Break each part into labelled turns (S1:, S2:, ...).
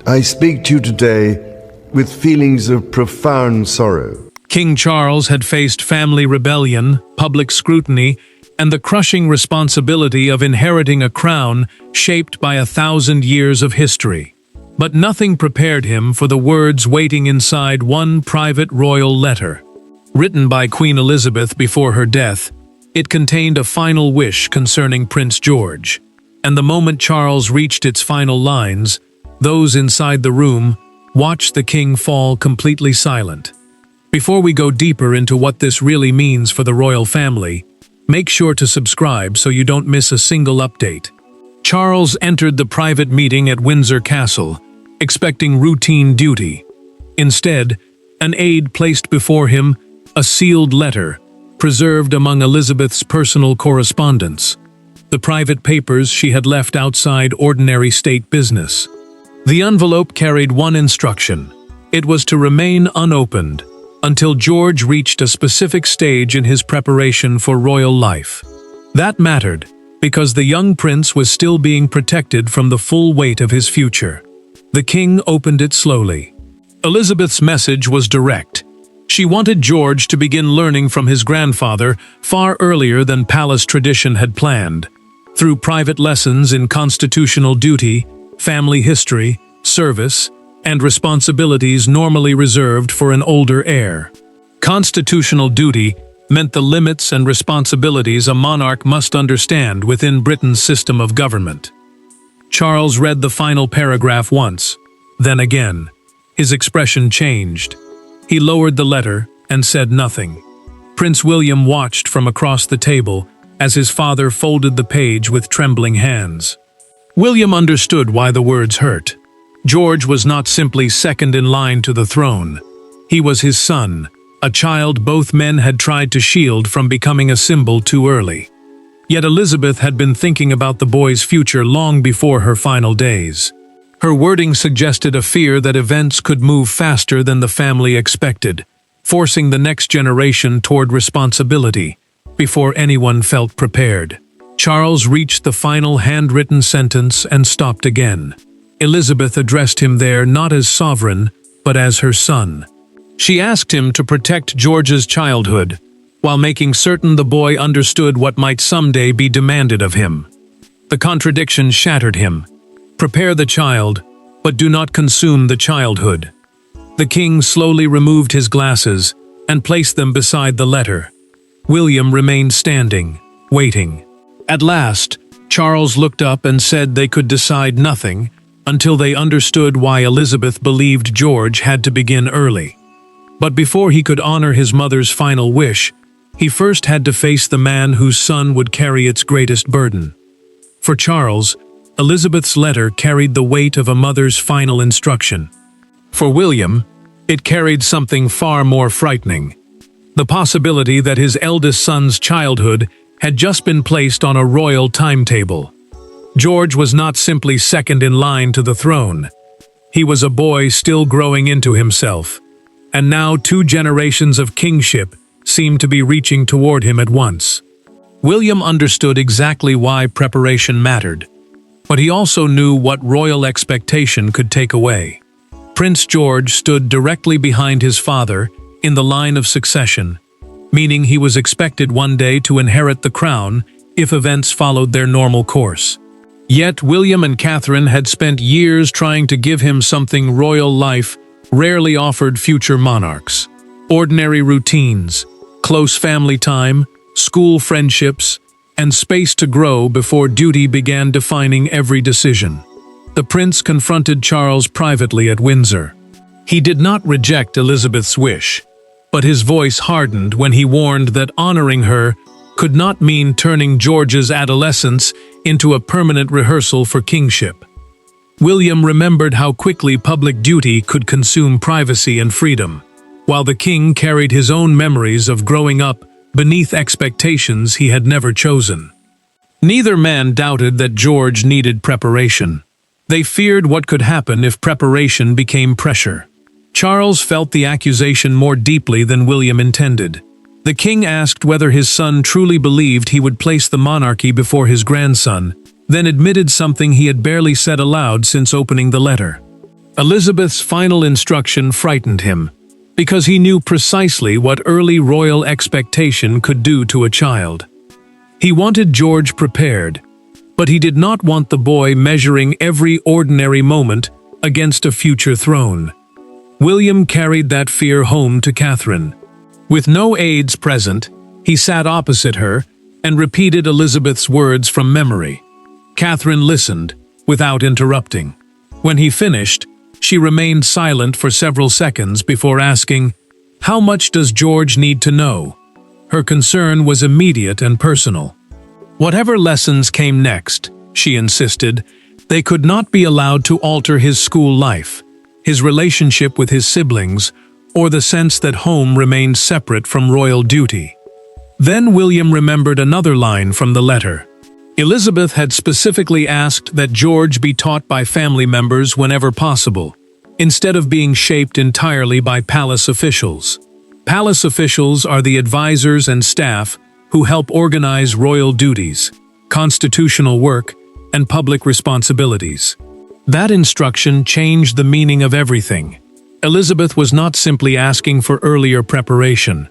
S1: I speak to you today with feelings of profound sorrow.
S2: King Charles had faced family rebellion, public scrutiny, and the crushing responsibility of inheriting a crown shaped by 1,000 years of history. But nothing prepared him for the words waiting inside one private royal letter. Written by Queen Elizabeth before her death, it contained a final wish concerning Prince George. And the moment Charles reached its final lines, those inside the room watched the king fall completely silent. Before we go deeper into what this really means for the royal family, make sure to subscribe so you don't miss a single update. Charles entered the private meeting at Windsor Castle, expecting routine duty. Instead, an aide placed before him a sealed letter, preserved among Elizabeth's personal correspondence, the private papers she had left outside ordinary state business. The envelope carried one instruction. It was to remain unopened until George reached a specific stage in his preparation for royal life. That mattered, because the young prince was still being protected from the full weight of his future. The king opened it slowly. Elizabeth's message was direct. She wanted George to begin learning from his grandfather far earlier than palace tradition had planned, through private lessons in constitutional duty, family history, service, and responsibilities normally reserved for an older heir. Constitutional duty meant the limits and responsibilities a monarch must understand within Britain's system of government. Charles read the final paragraph once, then again. His expression changed. He lowered the letter and said nothing. Prince William watched from across the table as his father folded the page with trembling hands. William understood why the words hurt. George was not simply second in line to the throne. He was his son, a child both men had tried to shield from becoming a symbol too early. Yet Elizabeth had been thinking about the boy's future long before her final days. Her wording suggested a fear that events could move faster than the family expected, forcing the next generation toward responsibility before anyone felt prepared. Charles reached the final handwritten sentence and stopped again. Elizabeth addressed him there not as sovereign, but as her son. She asked him to protect George's childhood, while making certain the boy understood what might someday be demanded of him. The contradiction shattered him. Prepare the child, but do not consume the childhood. The king slowly removed his glasses and placed them beside the letter. William remained standing, waiting. At last, Charles looked up and said they could decide nothing until they understood why Elizabeth believed George had to begin early. But before he could honor his mother's final wish, he first had to face the man whose son would carry its greatest burden. For Charles, Elizabeth's letter carried the weight of a mother's final instruction. For William, it carried something far more frightening: the possibility that his eldest son's childhood had just been placed on a royal timetable. George was not simply second in line to the throne. He was a boy still growing into himself, and now 2 generations of kingship seemed to be reaching toward him at once. William understood exactly why preparation mattered, but he also knew what royal expectation could take away. Prince George stood directly behind his father in the line of succession, meaning he was expected one day to inherit the crown if events followed their normal course. Yet William and Catherine had spent years trying to give him something royal life rarely offered future monarchs: ordinary routines, close family time, school friendships, and space to grow before duty began defining every decision. The prince confronted Charles privately at Windsor. He did not reject Elizabeth's wish, but his voice hardened when he warned that honoring her could not mean turning George's adolescence into a permanent rehearsal for kingship. William remembered how quickly public duty could consume privacy and freedom, while the king carried his own memories of growing up beneath expectations he had never chosen. Neither man doubted that George needed preparation. They feared what could happen if preparation became pressure. Charles felt the accusation more deeply than William intended. The king asked whether his son truly believed he would place the monarchy before his grandson, then admitted something he had barely said aloud since opening the letter. Elizabeth's final instruction frightened him, because he knew precisely what early royal expectation could do to a child. He wanted George prepared, but he did not want the boy measuring every ordinary moment against a future throne. William carried that fear home to Catherine. With no aides present, he sat opposite her and repeated Elizabeth's words from memory. Catherine listened, without interrupting. When he finished, she remained silent for several seconds before asking, "How much does George need to know?" Her concern was immediate and personal. Whatever lessons came next, she insisted, they could not be allowed to alter his school life, his relationship with his siblings, or the sense that home remained separate from royal duty. Then William remembered another line from the letter. Elizabeth had specifically asked that George be taught by family members whenever possible, instead of being shaped entirely by palace officials. Palace officials are the advisors and staff who help organize royal duties, constitutional work, and public responsibilities. That instruction changed the meaning of everything. Elizabeth was not simply asking for earlier preparation.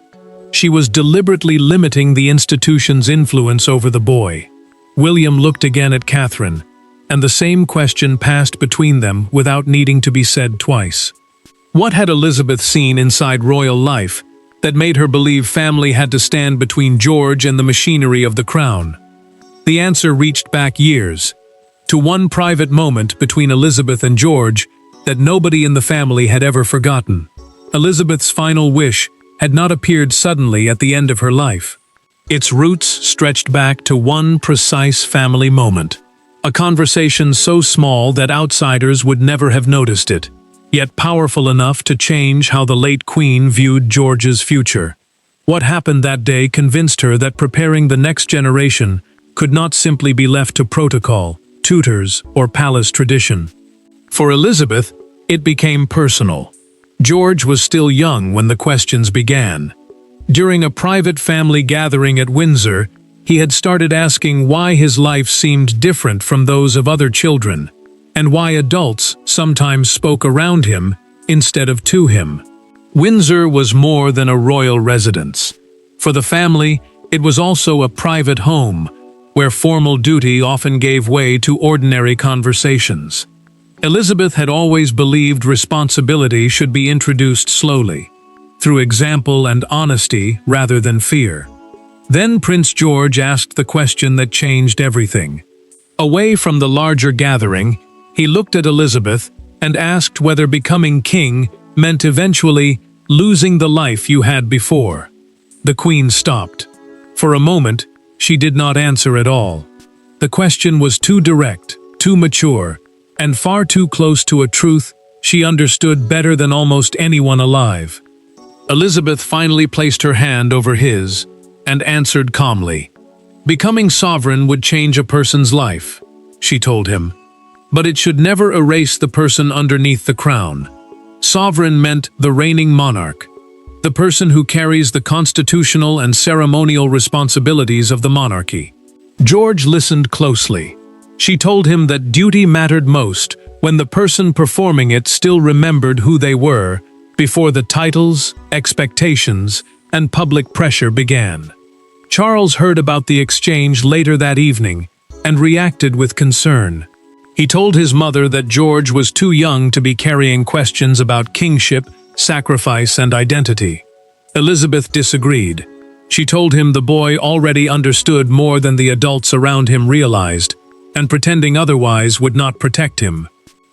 S2: She was deliberately limiting the institution's influence over the boy. William looked again at Catherine, and the same question passed between them without needing to be said twice. What had Elizabeth seen inside royal life that made her believe family had to stand between George and the machinery of the crown? The answer reached back years, to one private moment between Elizabeth and George that nobody in the family had ever forgotten. Elizabeth's final wish had not appeared suddenly at the end of her life. Its roots stretched back to one precise family moment, a conversation so small that outsiders would never have noticed it, yet powerful enough to change how the late Queen viewed George's future. What happened that day convinced her that preparing the next generation could not simply be left to protocol, tutors, or palace tradition. For Elizabeth, it became personal. George was still young when the questions began. During a private family gathering at Windsor, he had started asking why his life seemed different from those of other children, and why adults sometimes spoke around him instead of to him. Windsor was more than a royal residence. For the family, it was also a private home, where formal duty often gave way to ordinary conversations. Elizabeth had always believed responsibility should be introduced slowly, through example and honesty rather than fear. Then Prince George asked the question that changed everything. Away from the larger gathering, he looked at Elizabeth and asked whether becoming king meant eventually losing the life you had before. The Queen stopped. For a moment, she did not answer at all. The question was too direct, too mature, and far too close to a truth she understood better than almost anyone alive. Elizabeth finally placed her hand over his and answered calmly. Becoming sovereign would change a person's life, she told him, but it should never erase the person underneath the crown. Sovereign meant the reigning monarch, the person who carries the constitutional and ceremonial responsibilities of the monarchy. George listened closely. She told him that duty mattered most when the person performing it still remembered who they were before the titles, expectations, and public pressure began. Charles heard about the exchange later that evening and reacted with concern. He told his mother that George was too young to be carrying questions about kingship, sacrifice, and identity. Elizabeth disagreed. She told him the boy already understood more than the adults around him realized, and pretending otherwise would not protect him.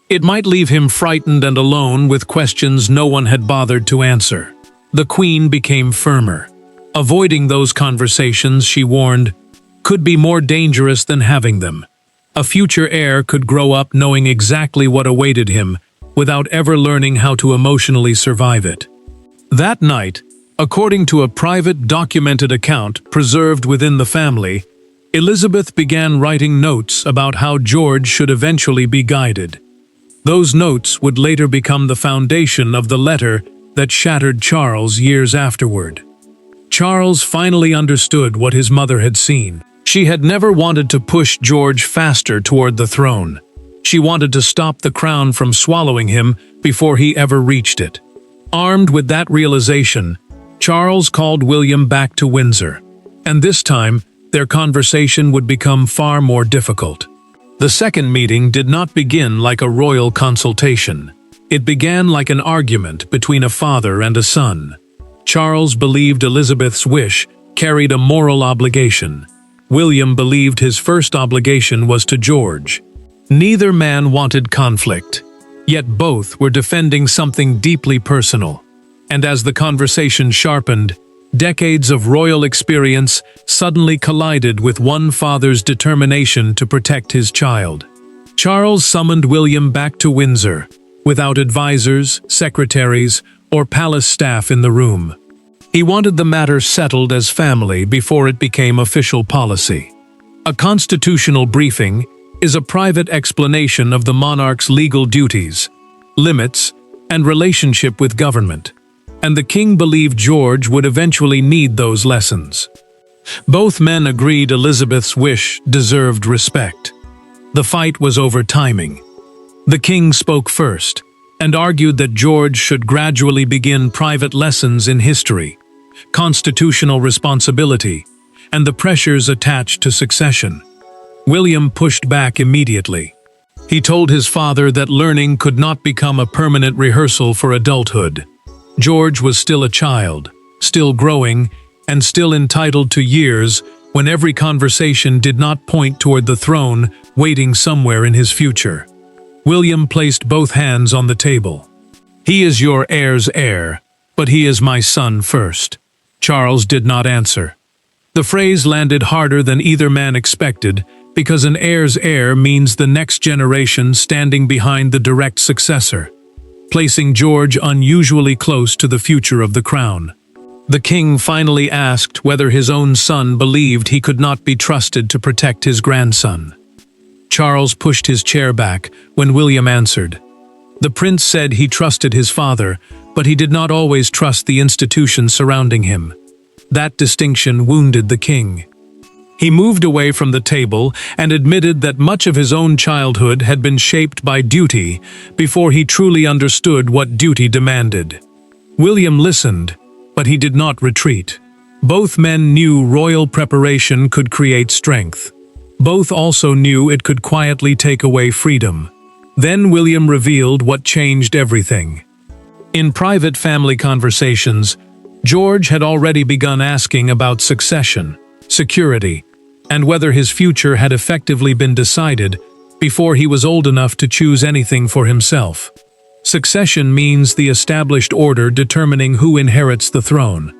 S2: It might leave him frightened and alone with questions no one had bothered to answer. The Queen became firmer. Avoiding those conversations, she warned, could be more dangerous than having them. A future heir could grow up knowing exactly what awaited him, without ever learning how to emotionally survive it. That night, according to a private documented account preserved within the family, Elizabeth began writing notes about how George should eventually be guided. Those notes would later become the foundation of the letter that shattered Charles years afterward. Charles finally understood what his mother had seen. She had never wanted to push George faster toward the throne. She wanted to stop the crown from swallowing him before he ever reached it. Armed with that realization, Charles called William back to Windsor, and this time their conversation would become far more difficult. The second meeting did not begin like a royal consultation. It began like an argument between a father and a son. Charles believed Elizabeth's wish carried a moral obligation. William believed his first obligation was to George. Neither man wanted conflict, yet both were defending something deeply personal. And as the conversation sharpened, decades of royal experience suddenly collided with one father's determination to protect his child. Charles summoned William back to Windsor, without advisors, secretaries, or palace staff in the room. He wanted the matter settled as family before it became official policy. A constitutional briefing is a private explanation of the monarch's legal duties, limits, and relationship with government, and the king believed George would eventually need those lessons. Both men agreed Elizabeth's wish deserved respect. The fight was over timing. The king spoke first, and argued that George should gradually begin private lessons in history, constitutional responsibility, and the pressures attached to succession. William pushed back immediately. He told his father that learning could not become a permanent rehearsal for adulthood. George was still a child, still growing, and still entitled to years when every conversation did not point toward the throne waiting somewhere in his future. William placed both hands on the table. "He is your heir's heir, but he is my son first." Charles did not answer. The phrase landed harder than either man expected, because an heir's heir means the next generation standing behind the direct successor, placing George unusually close to the future of the crown. The king finally asked whether his own son believed he could not be trusted to protect his grandson. Charles pushed his chair back when William answered. The prince said he trusted his father, but he did not always trust the institutions surrounding him. That distinction wounded the king. He moved away from the table and admitted that much of his own childhood had been shaped by duty before he truly understood what duty demanded. William listened, but he did not retreat. Both men knew royal preparation could create strength. Both also knew it could quietly take away freedom. Then William revealed what changed everything. In private family conversations, George had already begun asking about succession, security, and whether his future had effectively been decided before he was old enough to choose anything for himself. Succession means the established order determining who inherits the throne.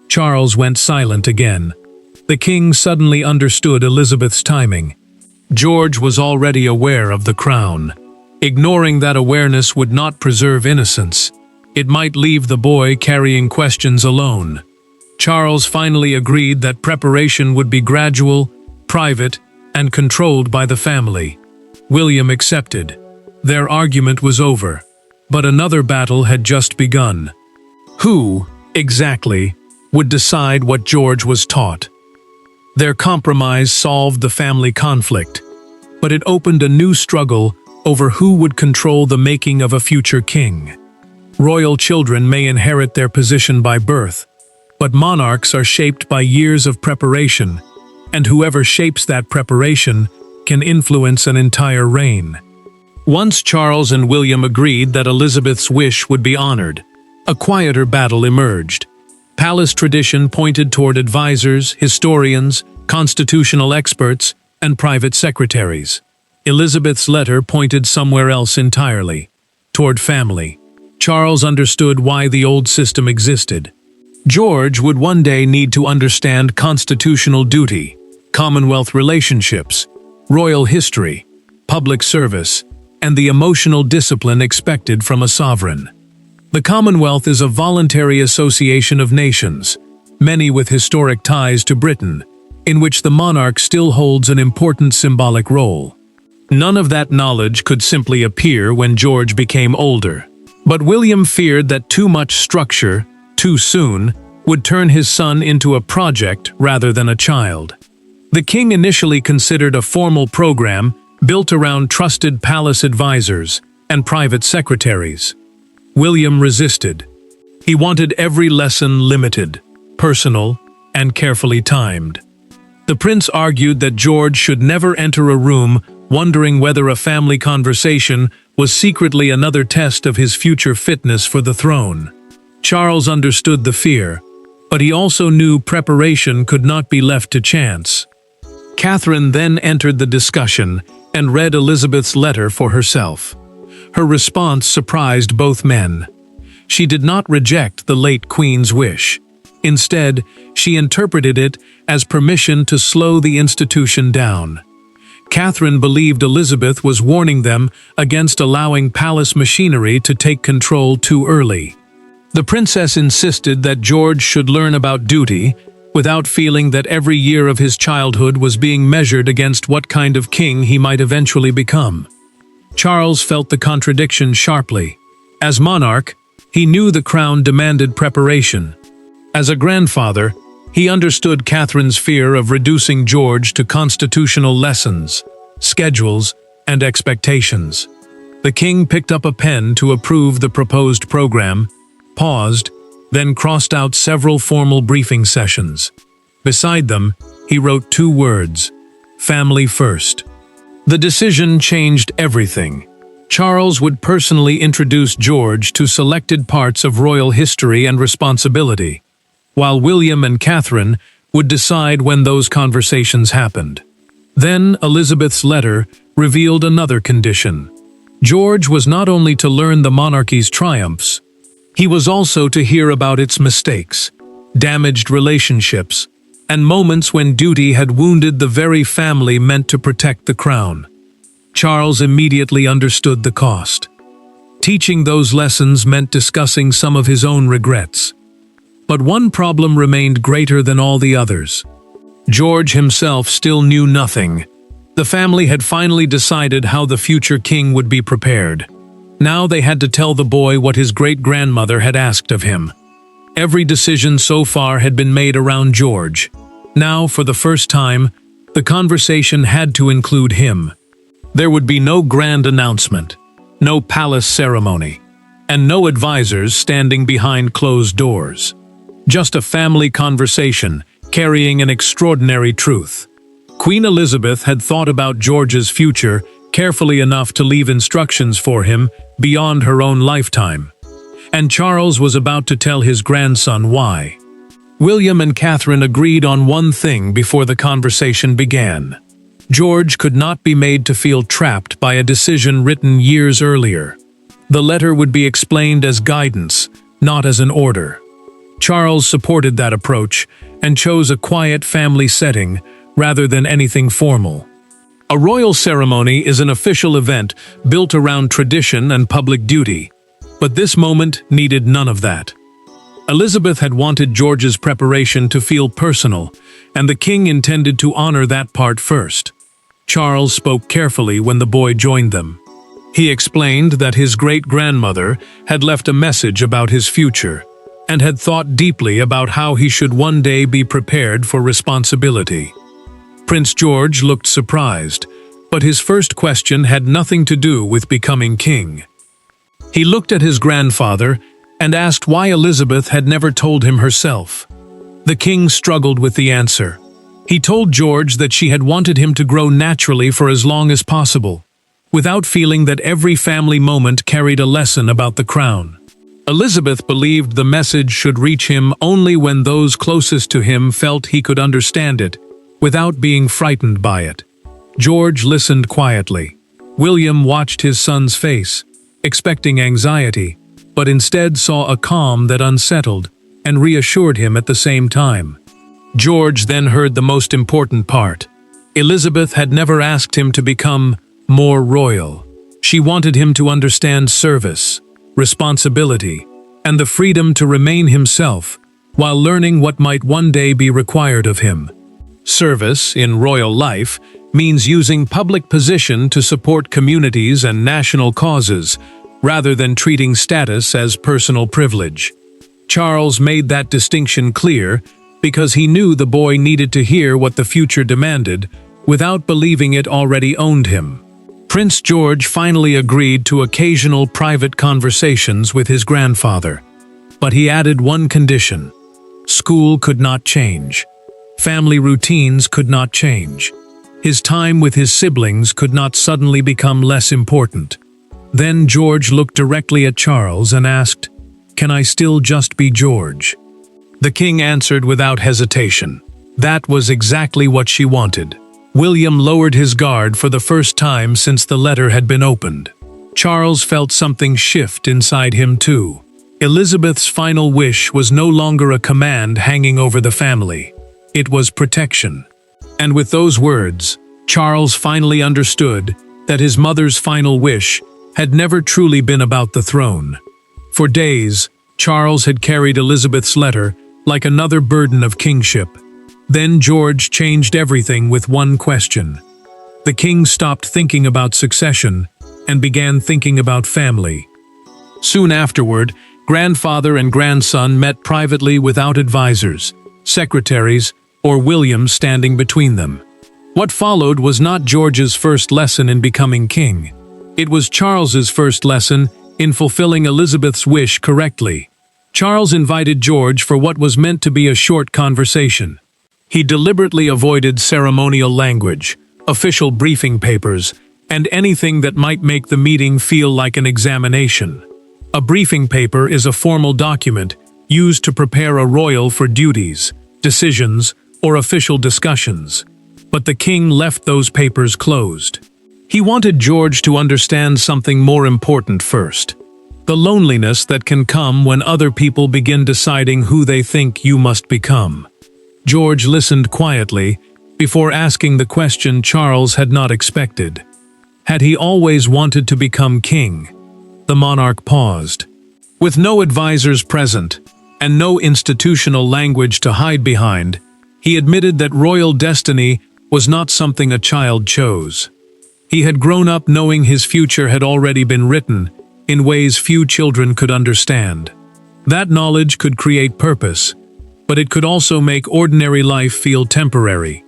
S2: Charles went silent again. The king suddenly understood Elizabeth's timing. George was already aware of the crown. Ignoring that awareness would not preserve innocence. It might leave the boy carrying questions alone. Charles finally agreed that preparation would be gradual, private, and controlled by the family. William accepted. Their argument was over, but another battle had just begun. Who, exactly, would decide what George was taught? Their compromise solved the family conflict, but it opened a new struggle over who would control the making of a future king. Royal children may inherit their position by birth, but monarchs are shaped by years of preparation, and whoever shapes that preparation can influence an entire reign. Once Charles and William agreed that Elizabeth's wish would be honored, a quieter battle emerged. Palace tradition pointed toward advisors, historians, constitutional experts, and private secretaries. Elizabeth's letter pointed somewhere else entirely, toward family. Charles understood why the old system existed. George would one day need to understand constitutional duty, Commonwealth relationships, royal history, public service, and the emotional discipline expected from a sovereign. The Commonwealth is a voluntary association of nations, many with historic ties to Britain, in which the monarch still holds an important symbolic role. None of that knowledge could simply appear when George became older. But William feared that too much structure, too soon, would turn his son into a project rather than a child. The king initially considered a formal program built around trusted palace advisors and private secretaries. William resisted. He wanted every lesson limited, personal, and carefully timed. The prince argued that George should never enter a room wondering whether a family conversation was secretly another test of his future fitness for the throne. Charles understood the fear, but he also knew preparation could not be left to chance. Catherine then entered the discussion and read Elizabeth's letter for herself. Her response surprised both men. She did not reject the late Queen's wish. Instead, she interpreted it as permission to slow the institution down. Catherine believed Elizabeth was warning them against allowing palace machinery to take control too early. The princess insisted that George should learn about duty, without feeling that every year of his childhood was being measured against what kind of king he might eventually become. Charles felt the contradiction sharply. As monarch, he knew the crown demanded preparation. As a grandfather, he understood Catherine's fear of reducing George to constitutional lessons, schedules, and expectations. The king picked up a pen to approve the proposed program, paused, then crossed out several formal briefing sessions. Beside them, he wrote 2 words: family first. The decision changed everything. Charles would personally introduce George to selected parts of royal history and responsibility, while William and Catherine would decide when those conversations happened. Then Elizabeth's letter revealed another condition. George was not only to learn the monarchy's triumphs, he was also to hear about its mistakes, damaged relationships, and moments when duty had wounded the very family meant to protect the crown. Charles immediately understood the cost. Teaching those lessons meant discussing some of his own regrets. But one problem remained greater than all the others. George himself still knew nothing. The family had finally decided how the future king would be prepared. Now they had to tell the boy what his great-grandmother had asked of him. Every decision so far had been made around George. Now, for the first time, the conversation had to include him. There would be no grand announcement, no palace ceremony, and no advisors standing behind closed doors. Just a family conversation carrying an extraordinary truth. Queen Elizabeth had thought about George's future carefully enough to leave instructions for him beyond her own lifetime. And Charles was about to tell his grandson why. William and Catherine agreed on one thing before the conversation began. George could not be made to feel trapped by a decision written years earlier. The letter would be explained as guidance, not as an order. Charles supported that approach and chose a quiet family setting rather than anything formal. A royal ceremony is an official event built around tradition and public duty, but this moment needed none of that. Elizabeth had wanted George's preparation to feel personal, and the king intended to honor that part first. Charles spoke carefully when the boy joined them. He explained that his great-grandmother had left a message about his future, and had thought deeply about how he should one day be prepared for responsibility. Prince George looked surprised, but his first question had nothing to do with becoming king. He looked at his grandfather and asked why Elizabeth had never told him herself. The king struggled with the answer. He told George that she had wanted him to grow naturally for as long as possible, without feeling that every family moment carried a lesson about the crown. Elizabeth believed the message should reach him only when those closest to him felt he could understand it, without being frightened by it. George listened quietly. William watched his son's face, expecting anxiety, but instead saw a calm that unsettled and reassured him at the same time. George then heard the most important part. Elizabeth had never asked him to become more royal. She wanted him to understand service, responsibility, and the freedom to remain himself while learning what might one day be required of him. Service, in royal life, means using public position to support communities and national causes, rather than treating status as personal privilege. Charles made that distinction clear because he knew the boy needed to hear what the future demanded without believing it already owned him. Prince George finally agreed to occasional private conversations with his grandfather, but he added one condition: school could not change. Family routines could not change. His time with his siblings could not suddenly become less important. Then George looked directly at Charles and asked, "Can I still just be George?" The king answered without hesitation. That was exactly what she wanted. William lowered his guard for the first time since the letter had been opened. Charles felt something shift inside him too. Elizabeth's final wish was no longer a command hanging over the family. It was protection. And with those words, Charles finally understood that his mother's final wish had never truly been about the throne. For days, Charles had carried Elizabeth's letter like another burden of kingship. Then George changed everything with one question. The king stopped thinking about succession and began thinking about family. Soon afterward, grandfather and grandson met privately without advisors, secretaries, or William standing between them. What followed was not George's first lesson in becoming king. It was Charles's first lesson in fulfilling Elizabeth's wish correctly. Charles invited George for what was meant to be a short conversation. He deliberately avoided ceremonial language, official briefing papers, and anything that might make the meeting feel like an examination. A briefing paper is a formal document used to prepare a royal for duties, decisions, or official discussions. But the king left those papers closed. He wanted George to understand something more important first: the loneliness that can come when other people begin deciding who they think you must become. George listened quietly before asking the question Charles had not expected. Had he always wanted to become king? The monarch paused. With no advisors present and no institutional language to hide behind, he admitted that royal destiny was not something a child chose. He had grown up knowing his future had already been written in ways few children could understand. That knowledge could create purpose, but it could also make ordinary life feel temporary.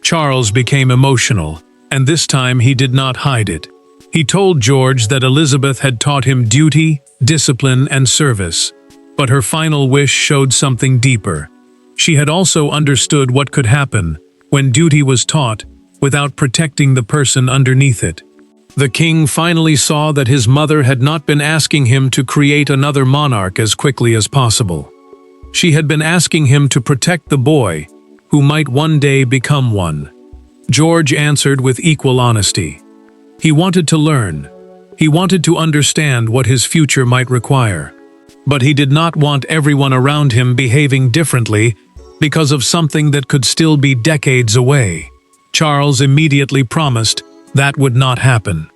S2: Charles became emotional, and this time he did not hide it. He told George that Elizabeth had taught him duty, discipline, and service, but her final wish showed something deeper. She had also understood what could happen when duty was taught without protecting the person underneath it. The king finally saw that his mother had not been asking him to create another monarch as quickly as possible. She had been asking him to protect the boy who might one day become one. George answered with equal honesty. He wanted to learn. He wanted to understand what his future might require. But he did not want everyone around him behaving differently because of something that could still be decades away. Charles immediately promised that would not happen.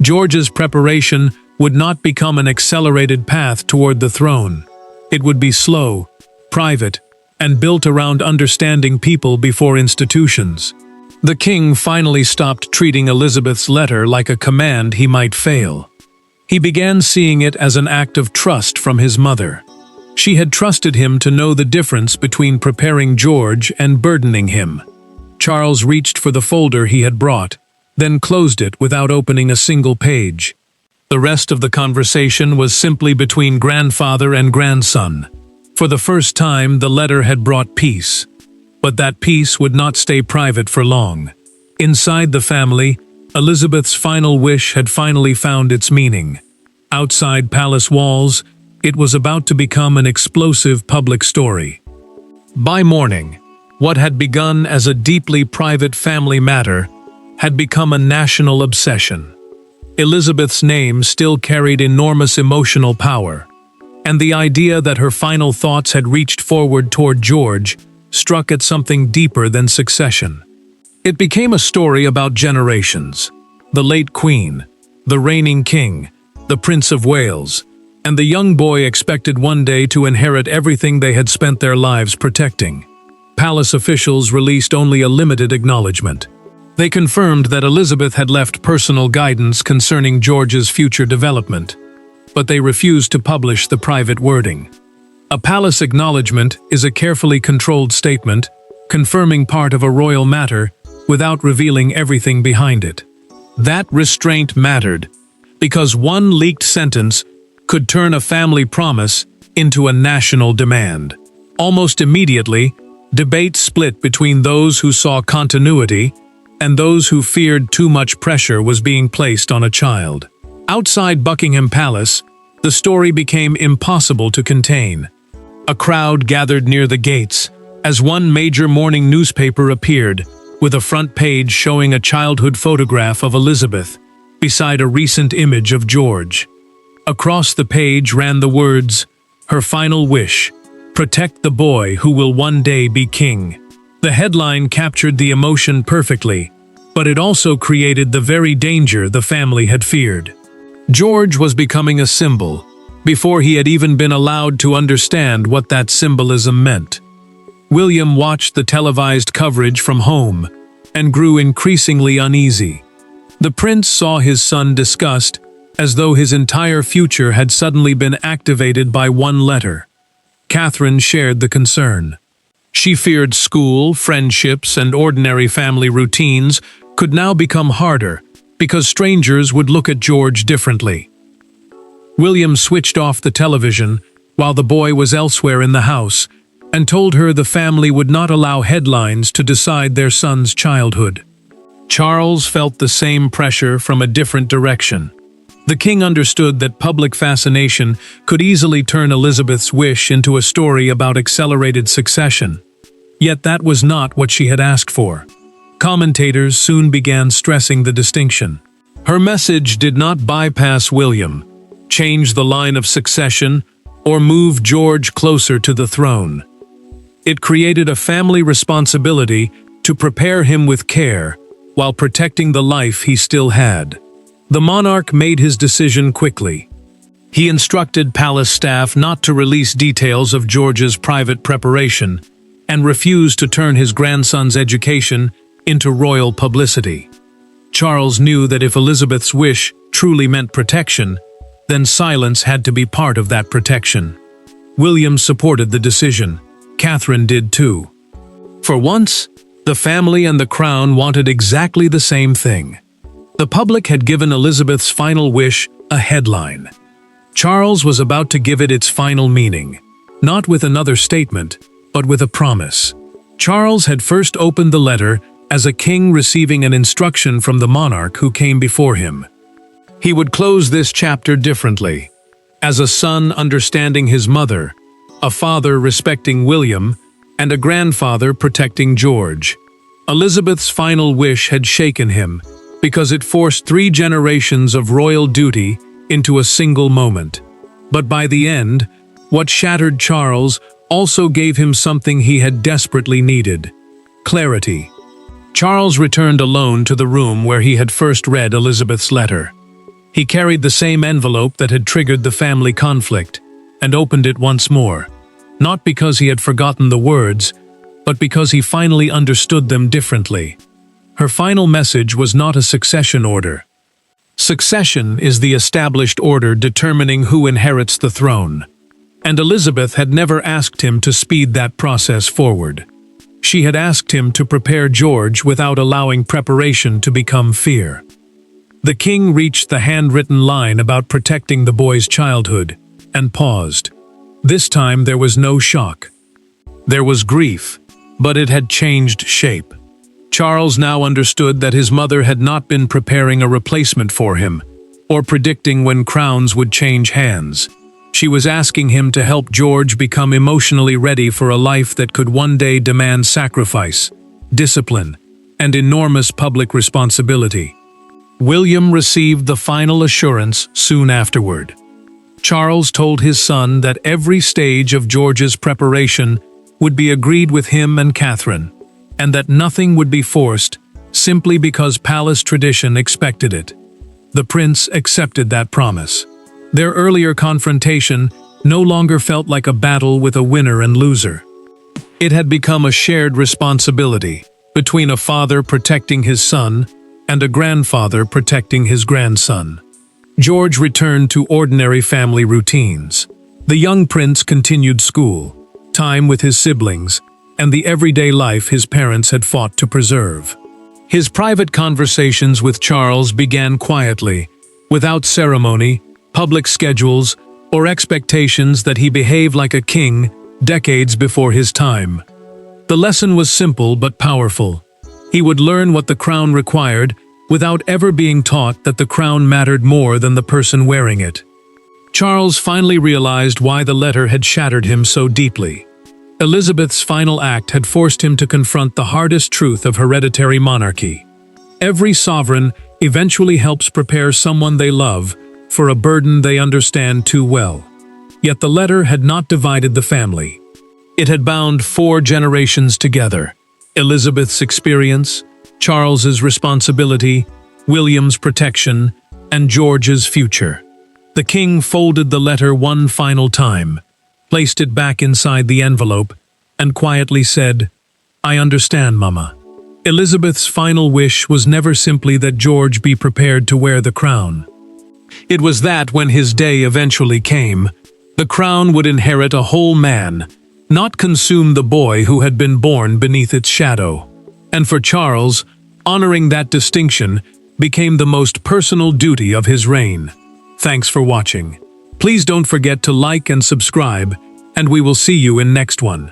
S2: George's preparation would not become an accelerated path toward the throne. It would be slow, private, and built around understanding people before institutions. The king finally stopped treating Elizabeth's letter like a command he might fail. He began seeing it as an act of trust from his mother. She had trusted him to know the difference between preparing George and burdening him. Charles reached for the folder he had brought, then closed it without opening a single page. The rest of the conversation was simply between grandfather and grandson. For the first time, the letter had brought peace. But that peace would not stay private for long. Inside the family, Elizabeth's final wish had finally found its meaning. Outside palace walls, it was about to become an explosive public story. By morning, what had begun as a deeply private family matter had become a national obsession. Elizabeth's name still carried enormous emotional power, and the idea that her final thoughts had reached forward toward George struck at something deeper than succession. It became a story about generations: the late Queen, the reigning king, the Prince of Wales, and the young boy expected one day to inherit everything they had spent their lives protecting. Palace officials released only a limited acknowledgement. They confirmed that Elizabeth had left personal guidance concerning George's future development, but they refused to publish the private wording. A palace acknowledgement is a carefully controlled statement, confirming part of a royal matter without revealing everything behind it. That restraint mattered, because one leaked sentence could turn a family promise into a national demand. Almost immediately, debate split between those who saw continuity and those who feared too much pressure was being placed on a child. Outside Buckingham Palace, the story became impossible to contain. A crowd gathered near the gates as one major morning newspaper appeared, with a front page showing a childhood photograph of Elizabeth beside a recent image of George. Across the page ran the words, "Her final wish, protect the boy who will one day be king." The headline captured the emotion perfectly, but it also created the very danger the family had feared. George was becoming a symbol, before he had even been allowed to understand what that symbolism meant. William watched the televised coverage from home and grew increasingly uneasy. The prince saw his son discussed, as though his entire future had suddenly been activated by one letter. Catherine shared the concern. She feared school, friendships, and ordinary family routines could now become harder because strangers would look at George differently. William switched off the television while the boy was elsewhere in the house and told her the family would not allow headlines to decide their son's childhood. Charles felt the same pressure from a different direction. The king understood that public fascination could easily turn Elizabeth's wish into a story about accelerated succession. Yet that was not what she had asked for. Commentators soon began stressing the distinction. Her message did not bypass William, change the line of succession, or move George closer to the throne. It created a family responsibility to prepare him with care while protecting the life he still had. The monarch made his decision quickly. He instructed palace staff not to release details of George's private preparation and refused to turn his grandson's education into royal publicity. Charles knew that if Elizabeth's wish truly meant protection, then silence had to be part of that protection. William supported the decision. Catherine did too. For once, the family and the crown wanted exactly the same thing. The public had given Elizabeth's final wish a headline. Charles was about to give it its final meaning, not with another statement, but with a promise. Charles had first opened the letter as a king receiving an instruction from the monarch who came before him. He would close this chapter differently, as a son understanding his mother, a father respecting William, and a grandfather protecting George. Elizabeth's final wish had shaken him, because it forced 3 generations of royal duty into a single moment. But by the end, what shattered Charles also gave him something he had desperately needed: clarity. Charles returned alone to the room where he had first read Elizabeth's letter. He carried the same envelope that had triggered the family conflict, and opened it once more, not because he had forgotten the words, but because he finally understood them differently. Her final message was not a succession order. Succession is the established order determining who inherits the throne, and Elizabeth had never asked him to speed that process forward. She had asked him to prepare George without allowing preparation to become fear. The king reached the handwritten line about protecting the boy's childhood, and paused. This time there was no shock. There was grief, but it had changed shape. Charles now understood that his mother had not been preparing a replacement for him, or predicting when crowns would change hands. She was asking him to help George become emotionally ready for a life that could one day demand sacrifice, discipline, and enormous public responsibility. William received the final assurance soon afterward. Charles told his son that every stage of George's preparation would be agreed with him and Catherine, and that nothing would be forced simply because palace tradition expected it. The prince accepted that promise. Their earlier confrontation no longer felt like a battle with a winner and loser. It had become a shared responsibility between a father protecting his son and a grandfather protecting his grandson. George returned to ordinary family routines. The young prince continued school, time with his siblings, and the everyday life his parents had fought to preserve. His private conversations with Charles began quietly, without ceremony, public schedules, or expectations that he behave like a king decades before his time. The lesson was simple but powerful. He would learn what the crown required without ever being taught that the crown mattered more than the person wearing it. Charles finally realized why the letter had shattered him so deeply. Elizabeth's final act had forced him to confront the hardest truth of hereditary monarchy. Every sovereign eventually helps prepare someone they love for a burden they understand too well. Yet the letter had not divided the family. It had bound 4 generations together: Elizabeth's experience, Charles's responsibility, William's protection, and George's future. The king folded the letter one final time, placed it back inside the envelope, and quietly said, "I understand, Mama." Elizabeth's final wish was never simply that George be prepared to wear the crown. It was that when his day eventually came, the crown would inherit a whole man, not consume the boy who had been born beneath its shadow. And for Charles, honoring that distinction became the most personal duty of his reign. Thanks for watching. Please don't forget to like and subscribe, and we will see you in next one.